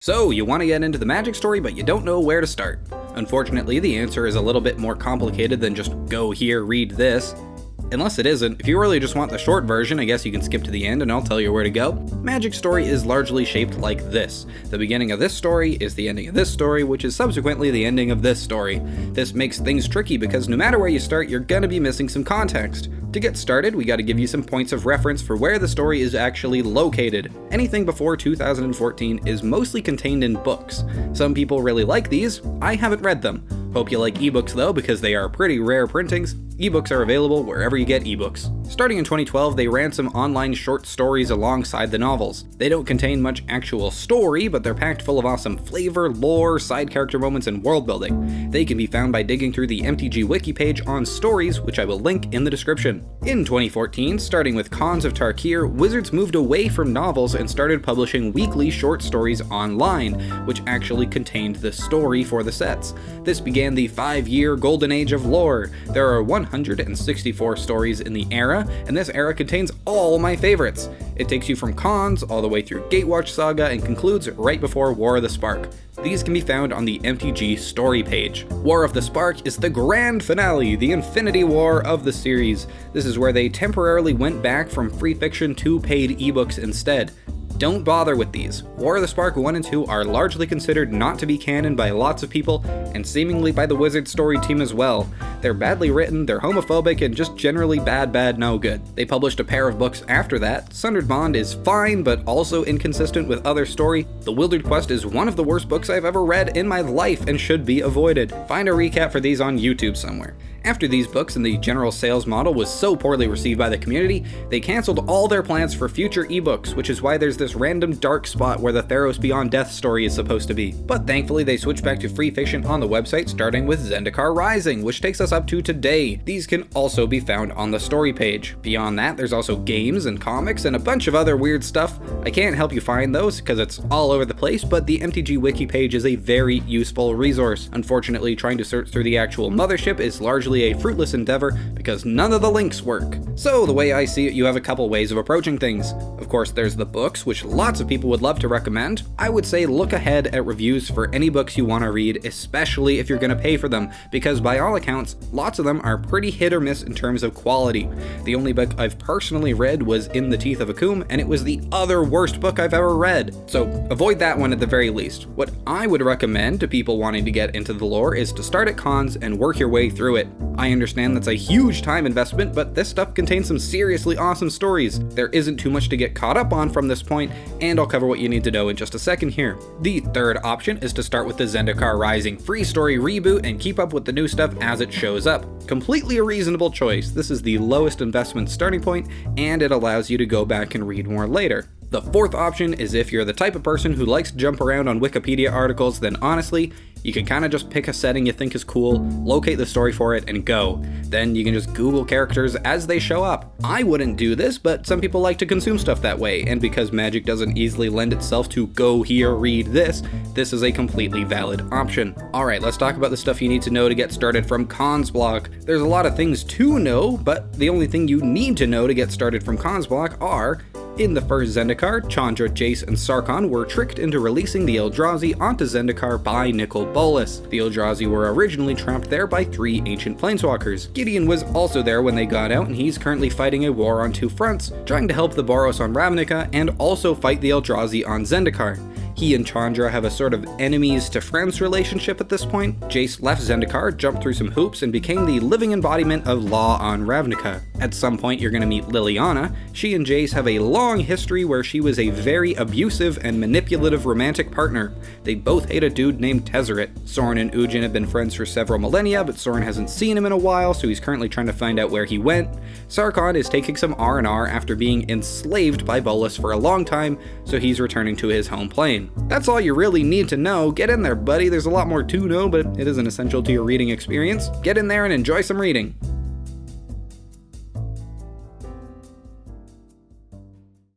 So, you want to get into the Magic story, but you don't know where to start. Unfortunately, the answer is a little bit more complicated than just go here, read this. Unless it isn't, if you really just want the short version, I guess you can skip to the end and I'll tell you where to go. Magic story is largely shaped like this. The beginning of this story is the ending of this story, which is subsequently the ending of this story. This makes things tricky because no matter where you start, you're gonna be missing some context. To get started, we gotta give you some points of reference for where the story is actually located. Anything before 2014 is mostly contained in books. Some people really like these, I haven't read them. Hope you like ebooks though, because they are pretty rare printings. Ebooks are available wherever you get ebooks. Starting in 2012, they ran some online short stories alongside the novels. They don't contain much actual story, but they're packed full of awesome flavor, lore, side character moments, and world building. They can be found by digging through the MTG wiki page on stories, which I will link in the description. In 2014, starting with Khans of Tarkir, Wizards moved away from novels and started publishing weekly short stories online, which actually contained the story for the sets. This began the 5-year golden age of lore. There are 164 stories in the era, and this era contains all my favorites. It takes you from Khans all the way through Gatewatch Saga and concludes right before War of the Spark. These can be found on the MTG story page. War of the Spark is the grand finale, the Infinity War of the series. This is where they temporarily went back from free fiction to paid ebooks instead. Don't bother with these. War of the Spark 1 and 2 are largely considered not to be canon by lots of people, and seemingly by the Wizards story team as well. They're badly written, they're homophobic, and just generally bad, no good. They published a pair of books after that. Sundered Bond is fine, but also inconsistent with other story. The Wildred Quest is one of the worst books I've ever read in my life and should be avoided. Find a recap for these on YouTube somewhere. After these books and the general sales model was so poorly received by the community, they cancelled all their plans for future ebooks, which is why there's this random dark spot where the Theros Beyond Death story is supposed to be. But thankfully they switched back to free fiction on the website, starting with Zendikar Rising, which takes us up to today. These can also be found on the story page. Beyond that, there's also games and comics and a bunch of other weird stuff. I can't help you find those because it's all over the place, but the MTG wiki page is a very useful resource. Unfortunately, trying to search through the actual mothership is largely a fruitless endeavor because none of the links work. So the way I see it, you have a couple ways of approaching things. Of course, there's the books, which lots of people would love to recommend. I would say look ahead at reviews for any books you want to read, especially if you're going to pay for them, because by all accounts, lots of them are pretty hit or miss in terms of quality. The only book I've personally read was In the Teeth of Akum, and it was the other worst book I've ever read. So avoid that one at the very least. What I would recommend to people wanting to get into the lore is to start at Khans and work your way through it. I understand that's a huge time investment, but this stuff contains some seriously awesome stories. There isn't too much to get caught up on from this point, and I'll cover what you need to know in just a second here. The third option is to start with the Zendikar Rising free story reboot and keep up with the new stuff as it shows up. Completely a reasonable choice. This is the lowest investment starting point, and it allows you to go back and read more later. The fourth option is if you're the type of person who likes to jump around on Wikipedia articles, then honestly, you can kind of just pick a setting you think is cool, locate the story for it, and go. Then you can just Google characters as they show up. I wouldn't do this, but some people like to consume stuff that way, and because Magic doesn't easily lend itself to go here, read this is a completely valid option. Alright, let's talk about the stuff you need to know to get started from Khans block. There's a lot of things to know, but the only thing you need to know to get started from Khans block are: in the first Zendikar, Chandra, Jace, and Sarkhan were tricked into releasing the Eldrazi onto Zendikar by Nicol Bolas. The Eldrazi were originally trapped there by 3 ancient planeswalkers. Gideon was also there when they got out, and he's currently fighting a war on 2 fronts, trying to help the Boros on Ravnica and also fight the Eldrazi on Zendikar. He and Chandra have a sort of enemies to friends relationship at this point. Jace left Zendikar, jumped through some hoops, and became the living embodiment of law on Ravnica. At some point you're going to meet Liliana. She and Jace have a long history where she was a very abusive and manipulative romantic partner. They both hate a dude named Tezzeret. Sorin and Ujin have been friends for several millennia, but Sorin hasn't seen him in a while, so he's currently trying to find out where he went. Sarkhan is taking some R&R after being enslaved by Bolas for a long time, so he's returning to his home plane. That's all you really need to know. Get in there, buddy. There's a lot more to know, but it isn't essential to your reading experience. Get in there and enjoy some reading.